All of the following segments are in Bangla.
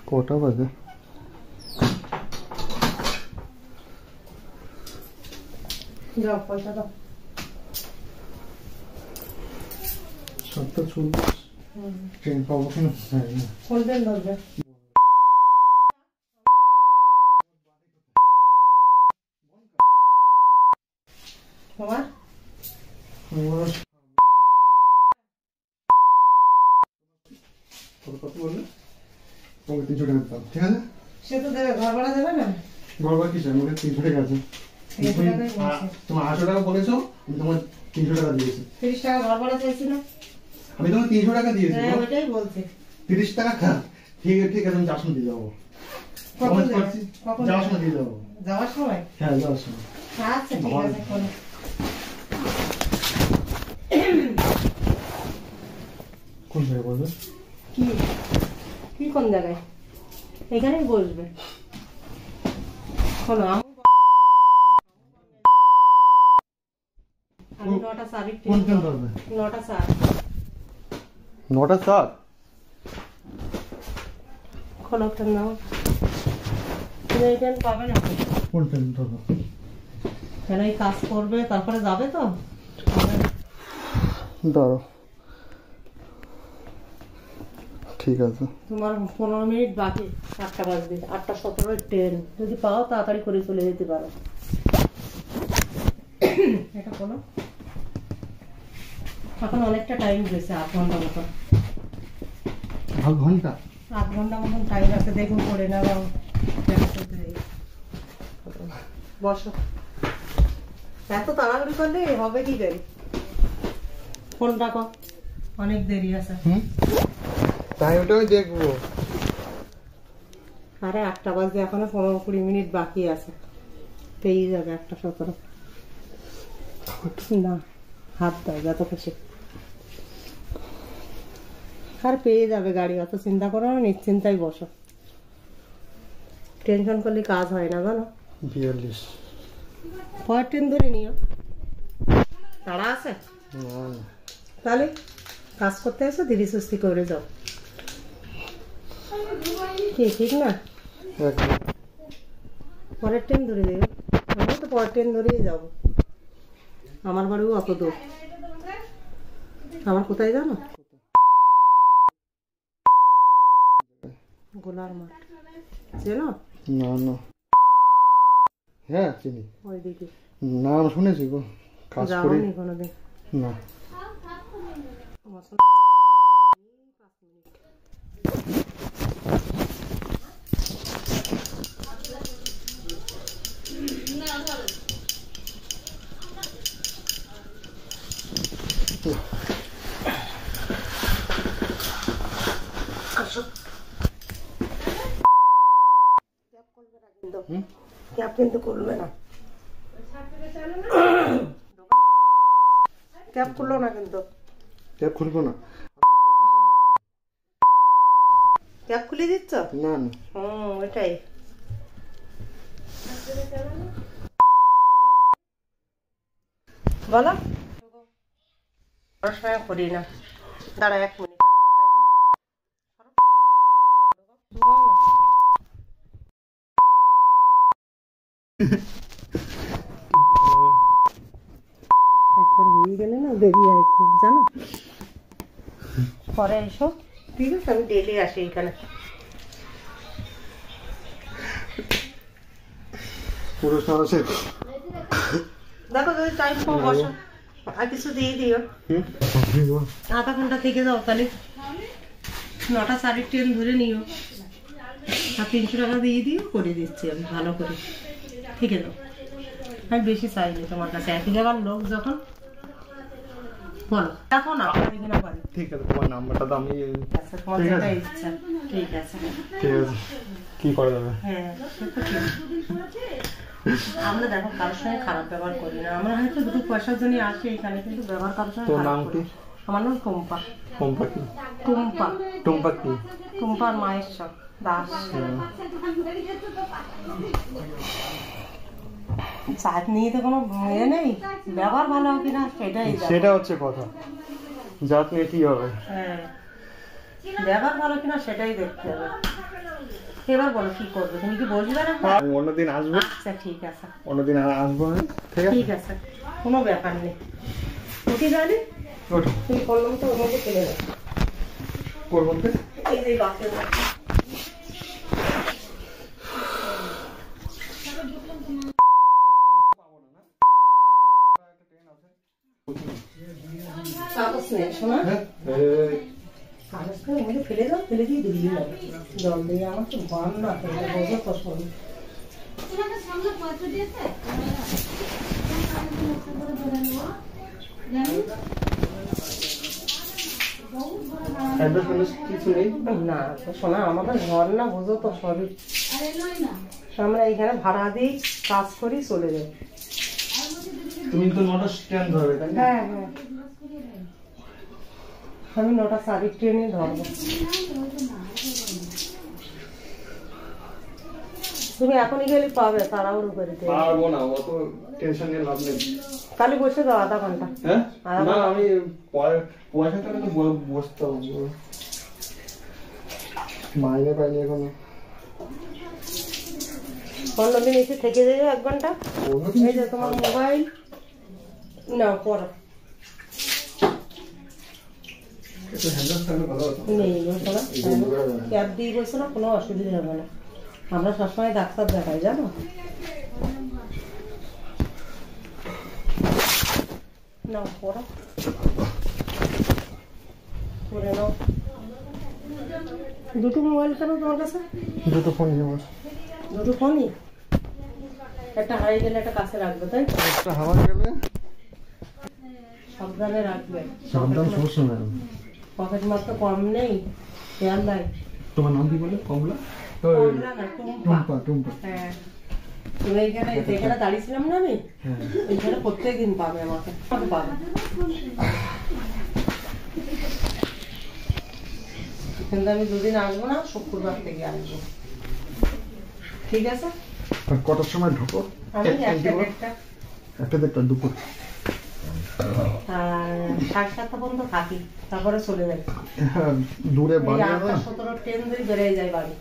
কটা বাজে? যাও পয়সা দাও। 7:40 ট্রেন পাবো কিনা? খুলবেন দরজা। তোমার কত বললে? তোমাকে 300 টাকা দিতাম, ঠিক আছে? সে তো দেবে, ঘর ভাড়া দেবে না? ঘর ভাড়া কিসের? আমাকে 300 টাকা আছে। তোমার 800 টাকা বলেছো, আমি তোমার 300 টাকা দিয়েছি। 30 টাকা ঘর ভাড়া চাইছি না? আমি তোমার 300 টাকা দিয়েছি। হ্যাঁ, ওইটাই বলছি। 30 টাকা খা। ঠিক আছে, আমি যাওয়ার সময় দিয়ে যাবো। কখন প্রমিস দেবে? করছি, যাওয়ার সময় দিয়ে যাবো। যাওয়ার সময়? হ্যাঁ, যাওয়ার সময়। আচ্ছা, ঠিক আছে, খোলো। কোন জায়গায় বলবে? কি কি কোন জায়গায়? এখানেই বসবে। খোলো। আমি 9টা 4 কোন ট্রেন ধরবে? 9টা 4। 9টা 4? খোলো ট্রেন নাও। তুমি এই ট্রেন পাবে না। কোন ট্রেন ধরবে? কেন এই কাজ করবে তারপরে যাবে তো? দাঁড়াও, ঠিক আছে। তোমার 15 মিনিট বাকি, 8টা বাজবে। 8:17 ট্রেন। যদি পাও তাড়াতাড়ি করে চলে যেতে পারো। এটা বলো। এখন অনেকটা টাইম গেছে, 8 ঘন্টা মতো। 8 ঘন্টা? 8 ঘন্টা মতন টাইম আছে, দেখুন করে না। বসো। এত তাড়াতাড়ি করলে হবে কি করে? ফোন রাখো, অনেক দেরি আছে। তাই ওটাই দেখবো। আরে 8টা বাজে, এখনো 15-20 মিনিট বাকি আছে। পেয়ে যাবে 8:17। না, হাত দাও যত খুশি। আর পেয়ে যাবে গাড়ি, অত চিন্তা করো না, নিশ্চিন্তায় বসো। টেনশন করলে কাজ হয় না, জানো? 42। পরের ট্রেন ধরে নিও। তাড়া আছে? তাহলে কাজ করতে এসো, ধীরে সুস্থি করে যাও। কি ঠিক না? পরের ট্রেন ধরে দেবে। আমি তো পরের ট্রেন ধরেই যাব। আমার বাড়িও অত দূর। আমার কোথায় জানো? গোলার মাঠ। চেনো? না না, হ্যাঁ চিনি। ওইদিকে নাম শুনেছি গো, কাজ করি। যাওনি কোনোদিন? না। ক্যাব কিন্তু করবে না, ক্যাব করলো না কিন্তু। ক্যাব খুলবো না? ক্যাব খুলে দিচ্ছ? না না। ওইটাই। বলো। পড়াশোনা করি না। দাঁড়া 1 মিনিট। একবার হয়ে গেলে না দেরি হয় খুব, জানো? পরে এসো, ঠিক আছে? আমি ডেলি আসি এখানে। পুরো সমস্যা। দেখো যদি টাইম পাও বসো, আর কিছু দিয়ে দিও। আধা ঘন্টা থেকে যাও, তাহলে 9টা 4 ট্রেন ধরে নিও। আর 300 টাকা দিয়ে দিও, করে দিচ্ছি আমি ভালো করে। ঠিক আছে? আমি বেশি চাইনি তোমার কাছে, 1 জায়গার লোক যখন। বলো, দেখো না পারি কিনা পারি। ঠিক আছে, তোমার নাম্বারটা তো আমি। আচ্ছা, তোমার যেটা ইচ্ছা। ঠিক আছে, ঠিক আছে, কি করা যাবে? হ্যাঁ সেটা ঠিক। আমরা দেখো কারোর সঙ্গে খারাপ ব্যবহার করি না। আমরা হয়তো 2 পয়সার জন্য আসি এখানে, কিন্তু ব্যবহার কারোর সঙ্গে তোর খারাপ নাম করি কি? না। আমার নাম টুম্পা। টুম্পা কি? টুম্পা। টুম্পা কি? টুম্পার মায়ের সব দাস। জাত নিয়ে তো কোনো ইয়ে নেই, ব্যবহার ভালো হবে কিনা সেটাই। সেটা হচ্ছে কথা, জাত নিয়ে কি হবে? হ্যাঁ, ব্যবহার ভালো কিনা সেটাই দেখতে হবে। এবার বলো কি করবে, তুমি কি বসবে না? আমি অন্যদিন আসবো। আচ্ছা ঠিক আছে, অন্যদিন আসবো আমি। ঠিক আছে, কোনো ব্যাপার নেই। উঠি জানি ওঠো। তুমি করলাম তো ওর মধ্যে চলে যাও। ওর মধ্যে এই যে বাসের মধ্যে। শোনা হ্যাঁ কাগজ করে মধ্যে ফেলে দাও, ফেলে দিয়ে দিবি না জল দিয়ে। আমার তো ঘর না ফেলে বোঝো তো শোন। কিছু নেই না তো শোনা, আমাদের ঘর না বোঝো তো শরীর। আমরা এইখানে ভাড়া দিই, কাজ করি, চলে যাই। তুমি তো 9টা স্ট্যান্ড ধরবে তাই না? হ্যাঁ হ্যাঁ, আমি 9টা 4 ট্রেনে ধরবো। তুমি এখনই গেলে পাবে, তাড়াহুড়ো করে দিতে পারবো না, অত টেনশন নিয়ে লাভ নেই। কালি বসে দাও আধা ঘন্টা। হ্যাঁ না আমি পয়সা টাকা তো বসতে হবে, মাইনে পাইনি এখনো। 15 দিন এসে থেকে যাবে 1 ঘন্টা। এই যে তোমার মোবাইল নাও, পড়ো। একটু হ্যান্ডেল থাকলে ভালো হতো। নেই বলছো না, ক্যাব দিয়ে বলছো না, কোনো অসুবিধা হবে না। আমরা সবসময় ডাক্তার দেখাই, জানো। নাও পড়ো, পড়ে নাও। দুটো মোবাইল কেন তোমার কাছে? দুটো ফোন আমার। দুটো ফোনই? একটা হারিয়ে গেলে একটা কাছে রাখবে, তাই তো? একটা হাওয়া গেলে সাবধানে রাখবে। সাবধান, সমস্যা নাই। পকেট মার তো কম নেই, খেয়াল নাই। তোমার নাম কি বলে? কমলা? কমলা না, টুম্পা। টুম্পা। হ্যাঁ, তুমি এইখানে যেখানে দাঁড়িয়েছিলাম না আমি, হ্যাঁ এইখানে প্রত্যেকদিন পাবে আমাকে, পাবে। কিন্তু আমি 2 দিন আসবো না, শুক্রবার থেকে আসবো, ঠিক আছে? আর কটার সময় ঢোকো? আমি 1টা একটা দেড়টা দুপুর। আর 7:30 পর্যন্ত থাকি, তারপরে চলে যাই। হ্যাঁ দূরে বাড়ি না। 8:17 ট্রেন ধরে বেরিয়ে যায় বাড়ি।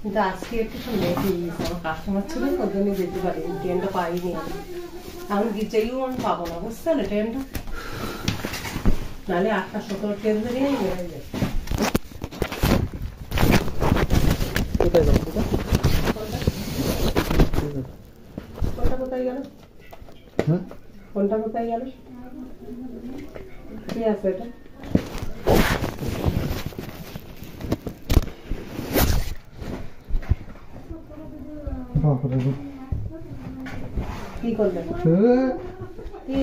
কিন্তু আজকে একটু লেট হয়ে গেছে, আমার কাস্টমার ছিল, ওর জন্য যেতে পারিনি, ট্রেনটা পাইনি আমি। এখন গিয়েও আমি পাবো না, বুঝতে পারলে ট্রেনটা। নাহলে 8:17 ট্রেন ধরে আমি বেরিয়ে যাই। কোথায় যাবো? কোনটা কোথায় গেল? হ্যাঁ কোনটা কোথায় গেল? কি আছে এটা? কি করবে? কি?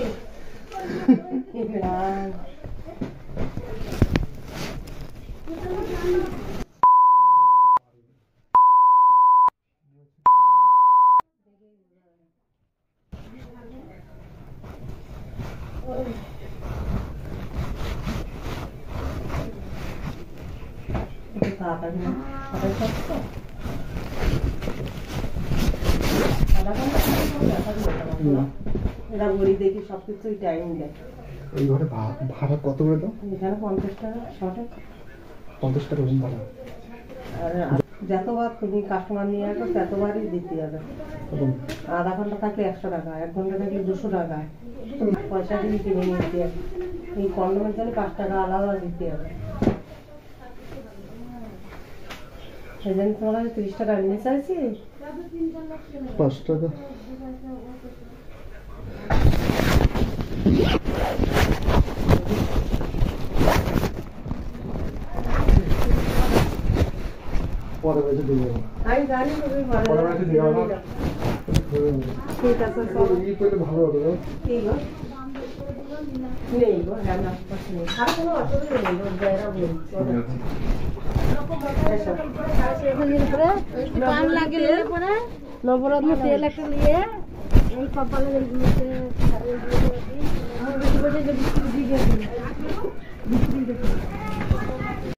এরা ঘড়ি দেখি সবকিছুই টাইম দেয়। এই ঘরে ভাড়া কত করে দাও? এখানে 50 টাকা শর্টে। 50 টাকা রুম ভাড়া। আর যতবার তুমি কাস্টমার নিয়ে আসো ততবারই দিতে হবে। আধা ঘন্টা থাকলে 100 টাকা, 1 ঘন্টা থাকলে 200 টাকা পয়সা দিয়ে কিনে নিতে হবে। এই কন্ডোমের জন্য 5 টাকা আলাদা দিতে হবে। সেই জন্য তোমার কাছে 30 টাকা নিয়ে চাইছি। 5 টাকা পরে বেঁচে দিয়ে যাবো। আমি জানি তুমি ভালো পরে বেঁচে দিয়ে যাবো। ঠিক আছে, ই পেলে ভালো হবে। কি গো? নেই গো, রান্না করতে নেই। আর কোনো অসুবিধা নেই গো, যারা বলি। পান লাগিয়ে পরে নবরত্ন তেল একটা নিয়ে এই কপালে